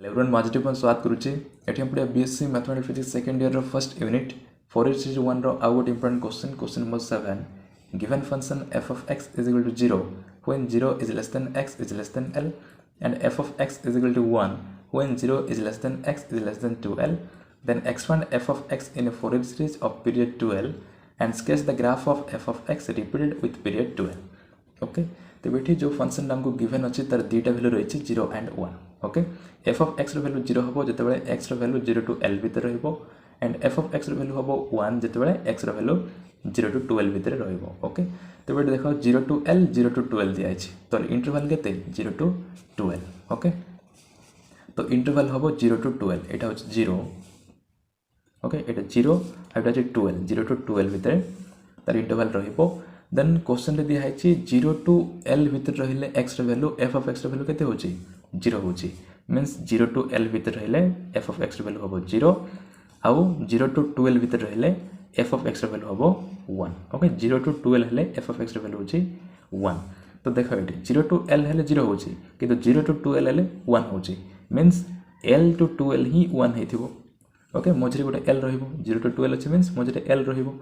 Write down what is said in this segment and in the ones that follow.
Everyone positive पर स्वागत करुचे एठी हम पढ़िया BSc mathematics physics second year रो फर्स्ट यूनिट फोरियर सीरीज 1 रो आउट important question number 7 given function f of x is equal to 0 when 0 is less than x is less than l and f of x is equal to 1 when 0 is less than x is less than 2l then expand f of x in a Fourier series of period 2l and sketch the graph of f of x repeated with period 2l okay तो ये जो function हमको given अच्छी तार दुईटा value रही 0 and 1 okay F of x value 0 हम जो एक्स भैल्यू 0 to l भितर and F of x value हम 1 जो एक्स भैल्यू 0 to 2l भितर ओके तो ये देख 0 to l 0 to 2l दिखाई तो इंटरवल के 0 to 2l ओके तो इंटरवल हम 0 to 2l यहाँ हूँ 0 ओके ये 0 और 12 0 to 2l भितर तार इंटरवल रहिबो देन क्वेश्चन रे दिया है 0 to l भितर रहिले x value f of x value केते होची 0 होची मींस 0 to l भितर रहिले f of x वैल्यू हबो 0 आउ 0 to 2l भितर रहिले f of x वैल्यू हबो 1 ओके 0 to 2l हेले f of x वैल्यू होची 1 तो देखो एठी 0 to l हेले 0 होची किंतु 0 to 2l हेले 1 होची मींस l to 2l ही 1 हेथिबो ओके मझरे गोटे l रहिबो 0 to 2l अछि मींस मझरे l रहिबो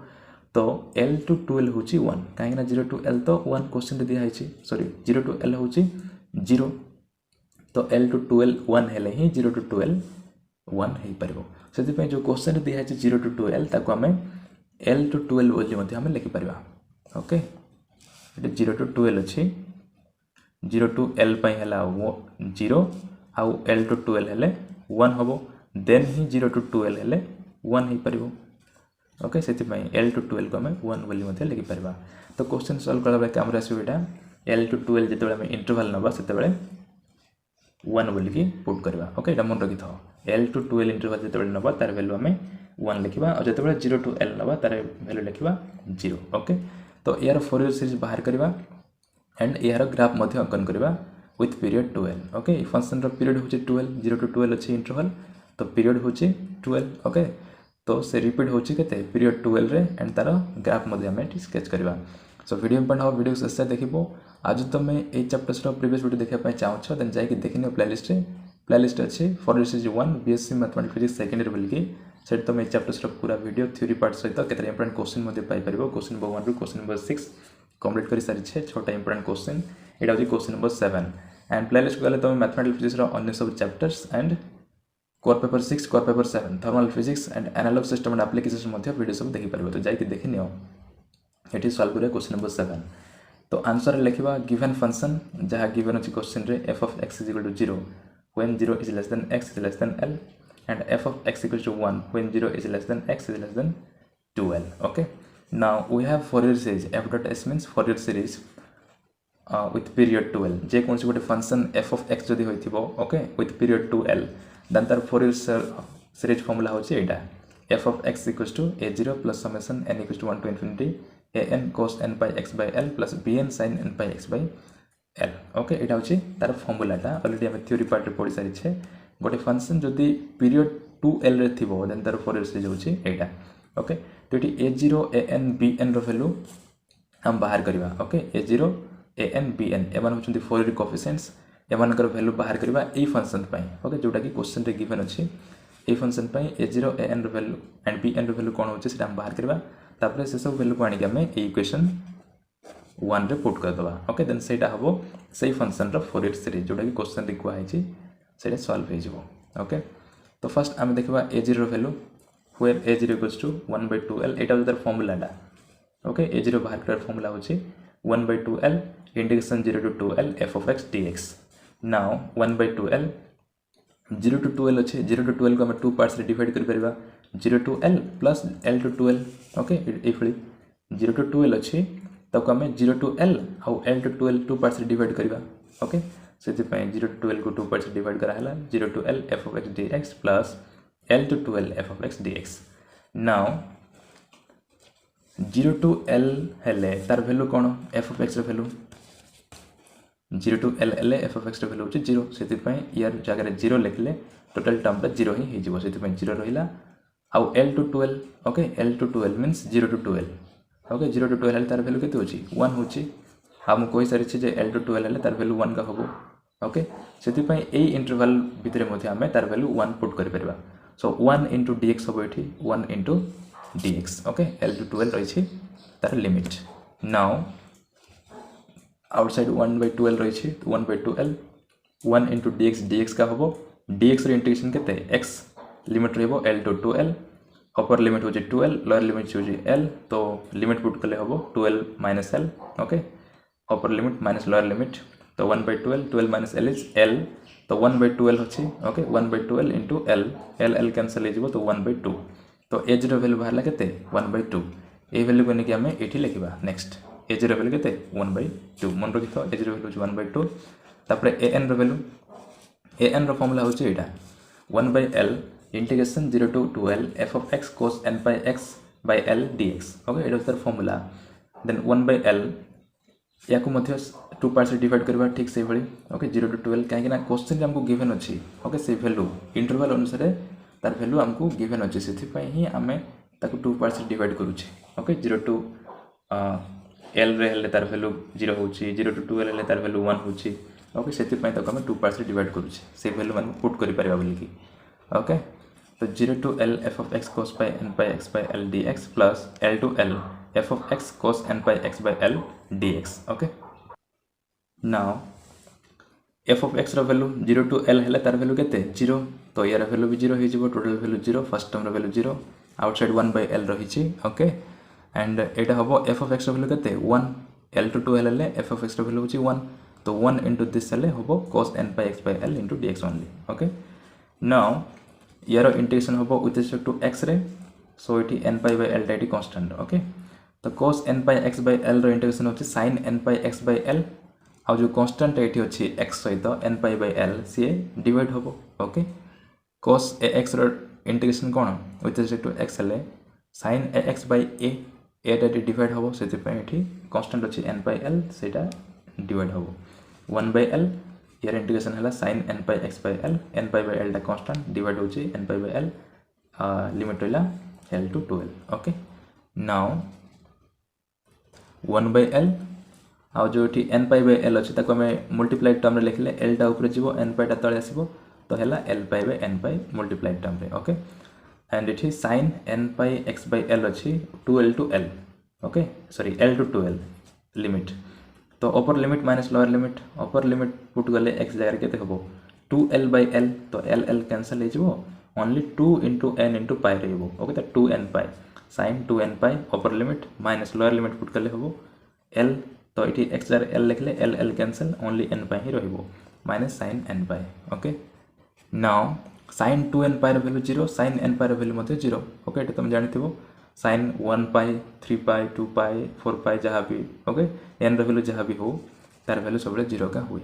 तो l to 2l होची 1 कहीं 0 to l तो 1 क्वेश्चन दिया है सॉरी 0 to l होची 0 तो l to 2l 1 हेले ही 0 to 2l 1 हे परबो सेति पे जो क्वेश्चन दिया है 0 to 2l ताको हमें l to 2l बोली मध्ये हमें लिखि परबा ओके ये 0 to 2l अछि 0 to l पय हला 0 आउ l to 2l हेले 1 हबो देन ही 0 to 2l हेले 1 हे परबो ओके से l to 2l को हमें 1 बोली मध्ये लिखि परबा तो क्वेश्चन सॉल्व करबा के हमरा आसीबा l to 2l जेते हमें इंटरवल नबा सेते 1 बोली की पुट करबा ओके एटा मन रखि थो l to 2l इंटरवल जेते नबा तार वैल्यू हमें 1 लिखिबा और जेते 0 to l नबा तार वैल्यू लिखिबा 0 ओके तो यार फोरियर सीरीज बाहर करबा एंड यार ग्राफ मध्ये अंकन करबा with period 2l okay function रो पीरियड होचे 12 0 to 12 अछि इंटरवल तो पीरियड होचे 12 ओके तो से रिपीट होची केते पीरियड 12 रे एंड तार ग्राफ मध्ये हमें स्केच करबा सो वीडियो पर हो वीडियो शेष देखिबो आज तुम ए चैप्टर्स रो प्रीवियस वीडियो देखा पय चाहो छ देन जाय कि देखिनो प्लेलिस्ट अछि for series 1 BSc mathematics physics second year बोलकी सेट तुम ए चैप्टर्स रो पूरा वीडियो थ्योरी पार्ट सहित केते इंपोर्टेंट क्वेश्चन मध्ये पाई परबो क्वेश्चन नंबर 1 रो क्वेश्चन नंबर 6 कंप्लीट करि सारी छे छोटा इंपोर्टेंट क्वेश्चन एटा होची क्वेश्चन नंबर 7 एंड प्लेलिस्ट गले तुम मैथमेटिक्स फिजिक्स रो अन्य सब chapters and core paper 6 core paper 7 thermal physics and analog system and application मध्ये वीडियो सब देखि परबो तो जाय कि देखि नियो एठी सॉल्व करिया क्वेश्चन नंबर 7 तो आंसर लिखिबा गिवन फंक्शन जहा गिवन अछि क्वेश्चन रे f of x is equal to 0 when 0 is less than x is less than l and f of x equals to 1 when 0 is less than x is less than 2l okay now we have Fourier series f dot s means Fourier series with period 2l जे कोन से गोटे function f of x जदी होइथिबो okay with period 2l then तार Fourier series formula होची एटा f of x equals to a0 plus summation n equals to 1 to infinity an cos n by x by l plus bn sin n by x by l okay एटा होची तार फार्मूलाटा already हम theory part रे पढि सारी छे गोटे function जदी period 2l रे थिबो देन तार Fourier series होची एटा ओके तो एटी a0 an bn रो वैल्यू हम बाहर करबा ओके a0 an bn एमान होचंती Fourier कोएफिशिएंट्स एमान कर वैल्यू बाहर करबा ए फंक्शन पई ओके जोटा कि क्वेश्चन रे गिवन अछि ए फंक्शन पई a0 an रो वैल्यू एंड bn रो वैल्यू कोन होचे सेटा हम बाहर करबा तापर से सब वैल्यू को आनी के हमें ए इक्वेशन 1 रे पुट कर दबा ओके देन सेटा हबो सही फंक्शन रो Fourier सीरीज जोटा कि क्वेश्चन रे कुआ है सेटा सॉल्व हो जिवो ओके तो फर्स्ट हम देखबा a0 रो value where a0 equals to 1/2l एटा जो तार फार्मूलाटा ओके a0 बाहर कर फार्मूला होची 1/2l integration 0 to 2l f of x dx now 1/2l 0 to 2l अच्छे 0 to 12 को हम 2 पार्ट्स रे डिवाइड कर परबा 0 to l plus l to 12 okay एफली 0 to 12 अच्छे तब को हम 0 to l और l to 12 2 पार्ट्स रे डिवाइड करबा ओके सेति पय 0 to 12 को 2 पार्ट्स रे डिवाइड करा हला 0 to l f of x dx plus l to 12 f of x dx now 0 to l हेले तार वैल्यू कोन f of x रो वैल्यू 0 to l हेले f of x रो वैल्यू होची 0 सेति पय यार जगह रे 0 लिखले टोटल टर्म रे 0 ही हे जिवो सेति पय 0 रहिला आउ l to 12 okay l to 12 means 0 to 12 okay 0 to 12 हेले तार वैल्यू केते होची 1 होची हम कोइ सारी छी जे l to 12 हेले तार वैल्यू 1 का होबो ओके से इंटरवल भितर आम तार वैल्यू 1 पुट कर सो 1 इंटू dx हम ये 1 into dx okay L to 12 रही तार लिमिट नाउ आउटसाइड 1/12 रही 1/12 1 इंटू dx का हम dx इंटीग्रेशन के x लिमिट रही L to 2L upper limit हो 2L लोअर लिमिट हो L तो लिमिट पुट कले हम 2L minus L okay upper limit minus lower limit तो 1/12 12 माइनस L इज L तो 1/12 अच्छी okay 1/12 into L L cancel हो तो 1/2 तो एज वैल्यू बाहर के 1/2 ये वैल्यू को लेकिन आम ये लिखा नेक्स्ट एज वैल्यू के 1/2 मन रखी था एज वैल्यू 1/2 तापर an वैल्यू an फॉर्मूला हूँ यहाँ 1/L integration 0 to 2L f of x cos n by x by L dx okay ये तार फॉर्मूला देन 1/L या को मध्य 2 पार्ट से डिवाइड करवा ठीक से भाई ओके 0 टू 12 कहीं क्वेश्चन हमको गिवन अच्छी ओके से वैल्यू इंटरवल अनुसार तार वैल्यू हमको गिवन अच्छी से ही आम 2 पार्ट से डिवाइड करुचे ओके 0 टू L रे तार वैल्यू 0 हो 0 टू 12 हेल्ले तार वैल्यू 1 हो ओके से आम 2 पार्ट से डिवाइड करुचे से वैल्यू मान पुट कर पार बोलिकी ओके तो 0 to L f of x cos by n by x by L dx plus L to L f of x cos n by x by L dx okay now f of x रो value 0 to L हेले तार value केते 0 तो यार value भी 0 हो total value 0 first term रो value 0 outside 1/L रही ओके एंड एटा हबो f of x रो वैल्यू केते 1 L to 2L हेले f of x रो वैल्यू होची 1 तो 1 into this हेले हबो cos n by x by L into dx only okay now यार इंटीग्रेशन हम विथ रिस्पेक्ट टू x रे सो ये n पाई बाय L टी कांस्टेंट ओके तो cos n pi x by L रो integration होची sin n pi x by L आ जो कांस्टेंट ये अच्छी x सहित n पाई बाय L सी डिवाइड हम ओके cos ax रो इंटीग्रेशन कौन विथ रिस्पेक्ट टू x हेले sin ax बाय a एटा डिवाइड हम से कांस्टेंट अच्छी n पाई L से डिवाइड हम 1/L यार इंटीग्रेशन है sin n pi x by L n pi by L टा कांस्टेंट डिवाइड हो n pi by L limit रहा L to 2L okay now 1/L आ जो ये n पाई by L अच्छी ताको हमें मल्टीप्लाइड टर्म रे लिखले L टा ऊपर जीवो n पाई टा तळे आसीबो तो हैला L pi by n pi multiplied term रे ओके एंड ये sin n pi x by L अच्छी 2L to L okay sorry L to 2L limit तो upper limit minus lower limit upper limit put गले x जगह के हम 2L by L तो L cancel हो only 2 into n into pi रही okay तो 2n pi sin 2n pi upper limit minus lower limit put गले हम L तो ये x जगह L लिखले L cancel only n pi ही रही minus sin n pi okay now sin 2n pi value 0 sin n pi value 0 okay ये तुम जानते sin 1 पाई 3 पाई 2 पाई 4 पाई जहाँ भी ओके n वैल्यू जहाँ भी हो तार वैल्यू सब 0 का हुए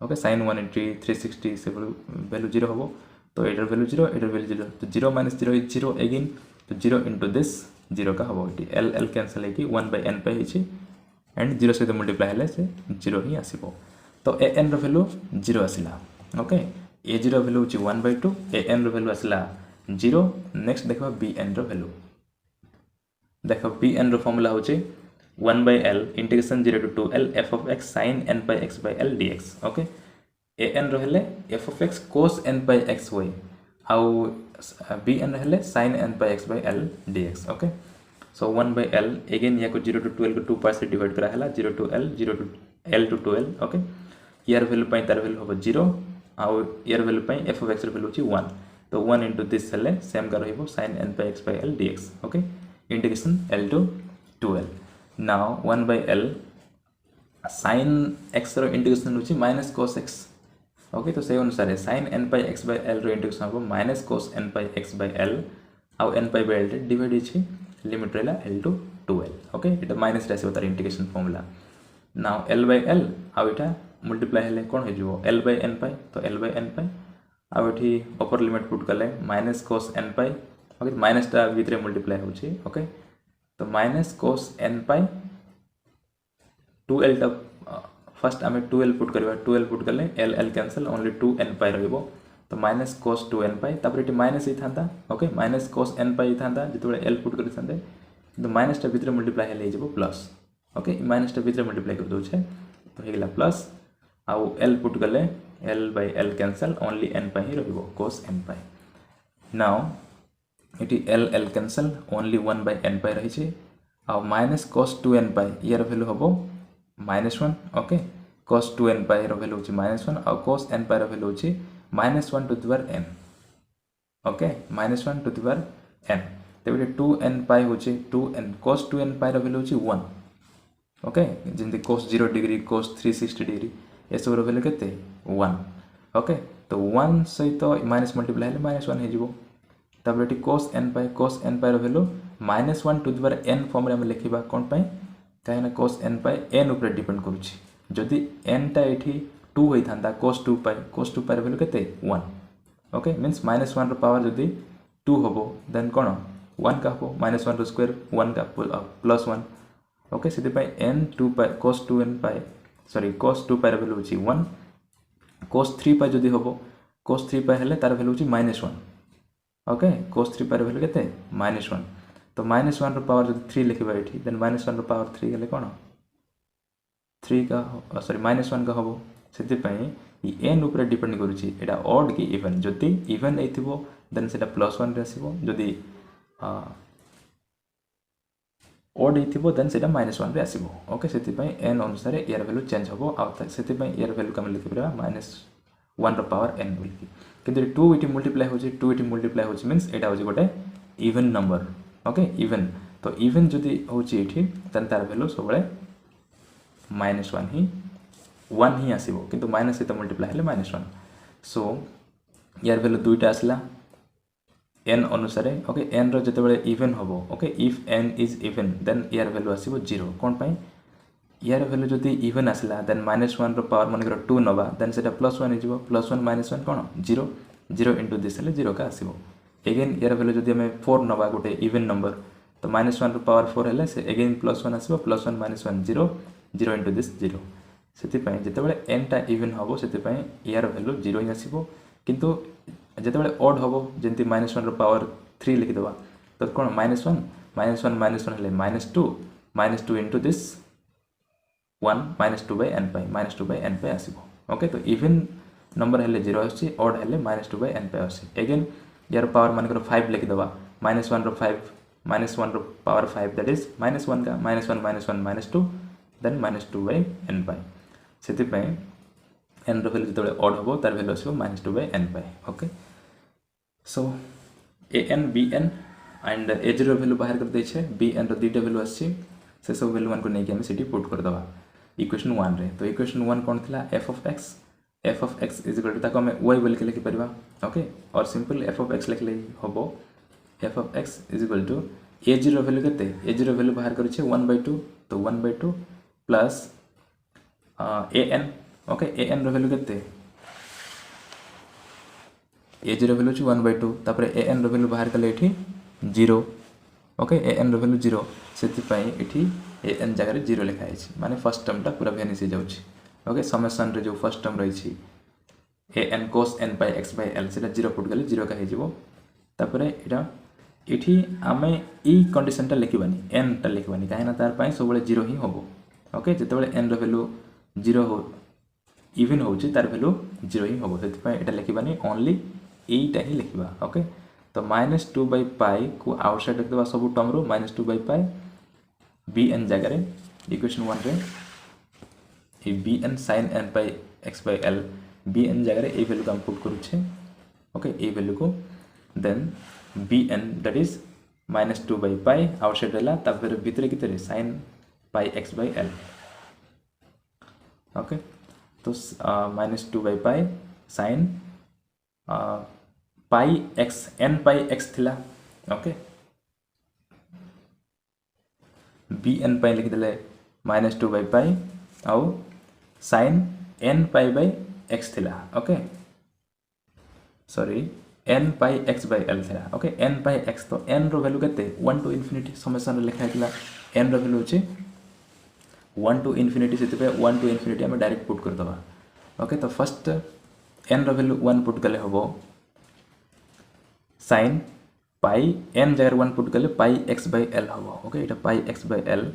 ओके sin 180 360 से वैल्यू 0 हम तो एटर वैल्यू 0 एटर वैल्यू 0 तो 0 माइनस 0 इज 0 अगेन तो 0 इंटू दिस 0 का हम ये L कैंसल है 1/n पे एंड 0 सहित मल्टीप्लाई हेले से 0 ही आसो तो an वैल्यू 0 आसला ओके a0 वैल्यू हूँ 1/2 an वैल्यू आसला 0 नेक्स्ट देखा bn वैल्यू देख bn फॉर्मूला हूँ 1/L integration 0 to 2L f of x sin n by x by L dx okay an रहे f of x cos n by x हुए आउ bn रहे sin n by x by L dx okay so 1/L again या 0 to 12 को 2 part से divide करा है 0 to L 0 to L to 2L okay यार वैल्यू पाई तार वैल्यू हम 0 आउ यार value pi f of x value 1 तो 1 इंटू दिस हेल्ले सेम का रही sin n by x by L dx okay integration L to 2L now 1/L sin x रो integration होची माइनस cos x ओके तो से अनुसार sin n by x by L रो integration हम minus cos n by x by L आउ n by L divide होची limit रहला L टू 2L ओके इटा माइनस राशि तार इंटीग्रेशन फॉर्मूला now L/L आउ इटा मल्टीप्लाई हेले कोन हो जिवो L by n पाई तो L by n पाई आउ एठी अपर लिमिट पुट कले minus cos n pi okay minus टा भितर मल्टीप्लाई होची ओके तो माइनस cos n पाई 2L टा फर्स्ट आम 2L पुट करवा 2L पुट कले L कैंसल ओनली 2n पाई रहिबो तो माइनस cos 2n पाई तापर एटी माइनस ही थांता ओके माइनस cos n पाई थांता जितबे L पुट करि थांते तो माइनस टा भितर मल्टीप्लाई हेले जिवो प्लस ओके माइनस टा भितर मल्टीप्लाई कर दो छे तो हेगला प्लस आउ L पुट कले L by L cancel only N pi ही रहिबो cos n पाई नाउ इटी L L cancel only 1 by n pi रही आ माइनस cos 2n पाई यार वैल्यू हबो -1 ओके cos 2n पाई रो वैल्यू होची -1 आ cos n पाई रो वैल्यू होची -1 to the power n okay -1 to the power n तेबे 2n पाई होची 2n cos 2n पाई रो वैल्यू होची 1 ओके जिंदे cos 0 डिग्री cos 360 डिग्री ये सब रो वैल्यू केते 1 ओके तो 1 सहित माइनस मल्टीप्लाई हेले -1 हे जिवो तबे टी cos n पाई रो value -1 to the power n form रे हम लिखिबा कोन पाई काहे ना cos n पाई n ऊपर डिपेंड करूची जदि n टा एठी 2 होई थांदा cos 2 पाई रो वैल्यू केते 1 ओके मींस -1 रो पावर जदि 2 होबो देन कोन 1 का होबो -1 रो स्क्वायर 1 का +1 ओके सिद्धि पाई n 2 पाई cos 2n पाई सॉरी cos 2 पाई रो वैल्यू होची 1 cos 3 पाई जदि होबो cos 3 पाई हेले तार वैल्यू होची -1 ओके cos 3 पाई रो वैल्यू केते -1 तो -1 रो पावर जदि 3 लिखिबा एठी देन -1 रो पावर 3 हेले कोन 3 का सॉरी -1 का होबो सिद्धि पाई ई n ऊपर डिपेंड करूची एटा ऑड की इवन जदि इवन एथिबो देन सेटा +1 रे आसीबो जदि ऑड एथिबो देन सेटा -1 रे आसीबो ओके सिद्धि पाई n अनुसार यार वैल्यू चेंज होबो आ सिद्धि पाई यार वैल्यू कम लिखि परबा -1 रो पावर n बोलकी किंतु 2 इटी मल्टीप्लाई होची 2 इटी मल्टीप्लाई होची मींस एटा होची गोटे इवन नंबर ओके इवन तो इवन जदि होची एठी देन तार वैल्यू सबले -1 ही 1 ही आसीबो किंतु माइनस सहित मल्टीप्लाई हेले -1 सो यार वैल्यू दुईटा आसला n अनुसार ओके n रो जते बेले इवन होबो okay if n is even then यार वैल्यू आसीबो 0 कोन पाई यार वैल्यू जदि इवन आसला देन -1 रो पावर मन 2 नबा देन सेटा +1 हिजबो +1 -1 कोन 0 0 इनटू दिस हेले 0 का आसीबो अगेन यार वैल्यू जदि हमें 4 नबा गोटे इवन नंबर तो -1 रो पावर 4 हेले से अगेन +1 आसीबो +1 -1 0 0 इनटू दिस 0 सेति पय जते बेले n टा इवन होबो सेति पय यार वैल्यू 0 ही आसीबो किंतु जते बेले ऑड होबो जेंति -1 रो पावर 3 लिखि दबा तो कोन -1 -1 हेले -2 into this 1 -2 by n pi -2 by n pi आसीबो ओके तो इवन नंबर हेले 0 आसी ऑड हेले -2 बाय n पाई आसी अगेन यार पावर मान करो 5 लिखि दबा -1 रो 5 -1 रो पावर 5 दैट इज -1 का -1 -2 देन -2 बाय n पाई सेति पय n रो वैल्यू जते ऑड होबो तार वैल्यू आसीबो -2 by n pi okay so an bn and a0 रो वैल्यू बाहर कर दै छै bn रो दुईटा वैल्यू आसी से सब वैल्यू मान को नै कि हम सिटी पुट कर दबा इक्वेशन 1 रे तो इक्वेशन 1 कोन थिला f of x is equal to ताको हम y बोल के लिखि परबा ओके और सिंपल f of x लिख ले होबो f of x is equal to a0 रो वैल्यू केते a0 वैल्यू बाहर कर छै 1/2 तो 1/2 प्लस an ओके an रो वैल्यू केते a0 वैल्यू छि 1/2 तापर an रो वैल्यू बाहर कले एठी 0 ओके an रो वैल्यू 0 सेति पय एठी an जगह रे 0 लिखा है माने फर्स्ट टर्म टा पूरा वेनिस जाउ छि ओके समेशन रे जो फर्स्ट टर्म रही छि an cos n by x by l सेटा 0 पुट गले 0 का हे जिवो तापर एटा एठी आमे ई कंडीशन टा लिखिबानी n टा लिखिबानी काहे ना तार पय सब बेले 0 ही होबो ओके जते बेले n रो वैल्यू 0 हो इवन हो तार वैल्यू 0 ही होबो सेति पय एटा लिखिबानी ओनली एटा ही लिखिबा ओके तो -2 by पाई को आउटसाइड रख देबा सब टर्म रो -2 by पाई bn जगह रे इक्वेशन 1 रे ए bn sin n by x by l bn जगह रे ए वैल्यू का हम पुट करू छे ओके ए वैल्यू को then bn that is -2 by pi outside रहला तब फिर भीतर कितरे sin pi x by l okay तो -2 by pi sin pi x n pi x थिला ओके bn पाई लिख देले -2 by पाई आउ sin n pi by x थिला okay sorry n pi x by l थिला okay n pi x तो n रो value केते 1 to infinity summation रे लिखा हैला n रो वैल्यू अछि 1 टू इन्फिनिटी सेति पे 1 टू इन्फिनिटी हम डायरेक्ट पुट कर दबा ओके तो फर्स्ट n रो वैल्यू 1 पुट कले होबो sin पाई n जगह 1 पुट कले पाई x by l होबो okay Etah pi x by l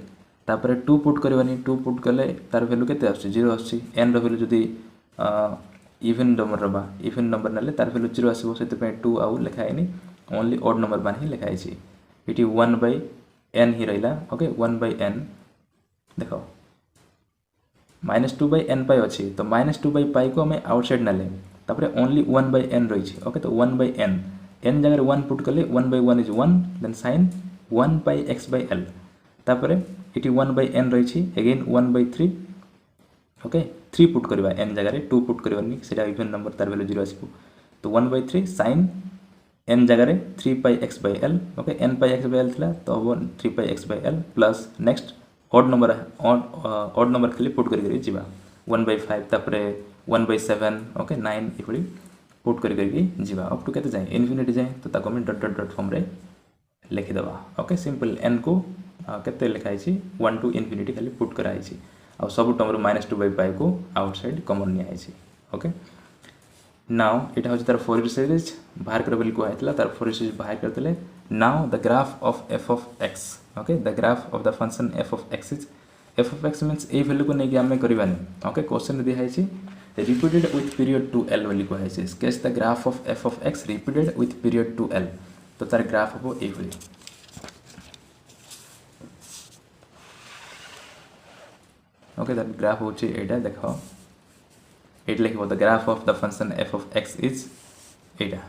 तापर 2 पुट करबानी 2 पुट कले तार वैल्यू केते आछि 0 आछि n रो वैल्यू जदी इवन नंबर रबा इवन नंबर नाले तार वैल्यू 0 आसीबो सेते पे 2 आउ लिखा हैनी ओनली ऑड नंबर मान ही लिखा है इटी 1/n ही रहिला ओके 1/n देखो -2/n पाई अच्छी तो -2/पाई को हमें आउटसाइड नाले तापरे ओनली 1/n रही ओके तो 1/n n जगह 1 पुट कले 1/1 इज 1 देन साइन 1/x/l तापरे इटी 1/n रही अगेन 1/3 ओके 3 पुट करवा n जगह 2 पुट करवानी सेटा इवन नंबर तार वैल्यू 0 आसीबो तो 1/3 sin n जगह 3/x/l ओके n/x/l थिला तो वो 3/x/l plus next odd number खाली पुट करके जीवा 1/5 तापरे 1/7 ओके 9 इफली पुट करके जीवा अप टू केते जाए इन्फिनिटी जाए तो ताको हम डॉट डॉट डॉट फॉर्म रे लिखि दबा ओके सिंपल n को केते लिखाई छी 1 टू इन्फिनिटी खाली पुट कराई छी आ सब टर्म -2/पाई को आउटसाइड कॉमन नि आइछि ओके नाउ इटा हो तार फोरियर सीरीज बाहर कर बोली को आइतला तार फोरियर सीरीज बाहर करतले now the graph of f of x okay the graph of the function f of x is f of x means A value को नै कि हमें करबानी ओके क्वेश्चन दिया है छी repeated with period two l बोली को है छी sketch the graph of f of x repeated with period two l तो तार ग्राफ हो ए वैल्यू ओके दैट ग्राफ होची एटा देखो एट लिखो the graph of the function f of x is एटा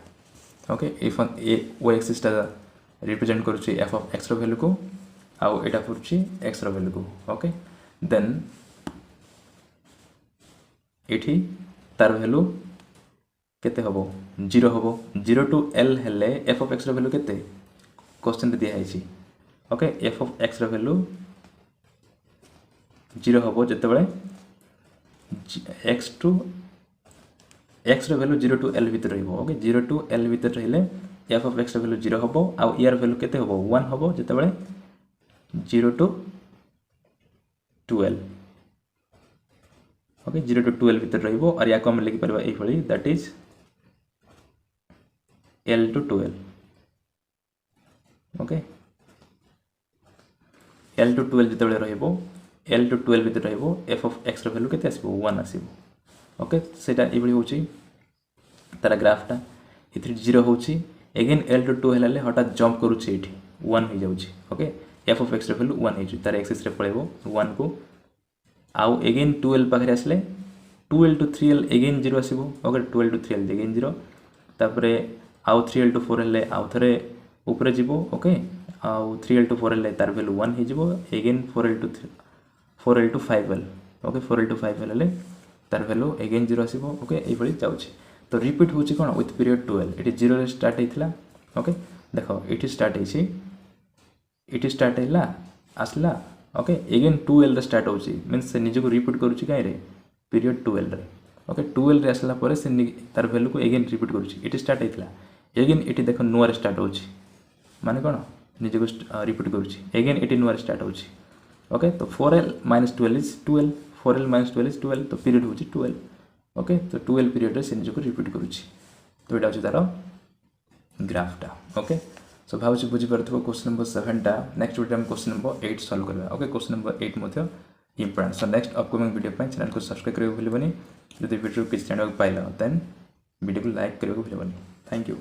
ओके इफ ए o एक्सिस ता रिप्रेजेंट करूची f of x रो वैल्यू को आउ एटा करूची x रो वैल्यू को ओके देन एठी तार वैल्यू केते हबो 0 हबो 0 टू l हेले f of x रो वैल्यू केते क्वेश्चन दिया है ओके f of x रो वैल्यू 0 हम जिते बड़े x रो वैल्यू 0 टू l भीतर रहिबो ओके 0 टू l भीतर रहिले f of x रो वैल्यू 0 हबो आ यार वैल्यू केते हबो 1 हबो जिते बड़े 0 टू 12 ओके 0 टू 12 भीतर रहिबो और या को हम लिखि परबा ए भली that is l to 12 okay l to 12 जिते बड़े रहिबो l टू 12 भीतर रहिबो f of x रो वैल्यू केते आसीबो 1 आसीबो ओके सेटा एबली होची तारा ग्राफटा इथि 0 होची अगेन l टू 2 हेलाले हटात जंप करूची एठी 1 हो जाउची ओके f of x रो वैल्यू 1 हेजु तारा एक्सिस रे पळेबो 1 को आउ अगेन 2l पाखरे आसले 2l टू 3l अगेन 0 आसीबो okay 2l to 3l again 0 तापरे आउ 3l टू 4l ले आउ थरे ऊपर जीवो ओके आउ 3l टू 4l ले तार वैल्यू 1 हे जीवो again 4l to 5l okay 4l to 5l ले तार वैल्यू अगेन 0 आसीबो ओके ए भली जाउची तो रिपीट होची कोन विथ पीरियड 12 इट 0 रे स्टार्ट हेतला ओके देखो इट स्टार्ट हेची इट स्टार्ट हैला आसला ओके अगेन 2l रे स्टार्ट होची मींस से निजे को रिपीट करूची काई रे पीरियड 12 रे ओके 12 रे आसला परे से तार वैल्यू को अगेन रिपीट करूची इट स्टार्ट हेतला अगेन इट देखो नुआ रे स्टार्ट होची माने कोन निजे को रिपीट करूची अगेन इट नुआ रे स्टार्ट होची ओके तो 4l minus 12 is 12 4l minus 12 is 12 तो पीरियड होची 12 ओके तो 12 पीरियड रे से निजे को रिपीट करूची तो एटा होची तारो ग्राफटा ओके सो भावची बुझी परथबो क्वेश्चन नंबर 7 टा नेक्स्ट वीडियो हम क्वेश्चन नंबर 8 सॉल्व करबा ओके क्वेश्चन नंबर 8 मथो important so next upcoming video पे चैनल को सब्सक्राइब करियो भूलबनी जदि वीडियो किछ जानक पाइला देन वीडियो को लाइक करियो भूलबनी थैंक यू।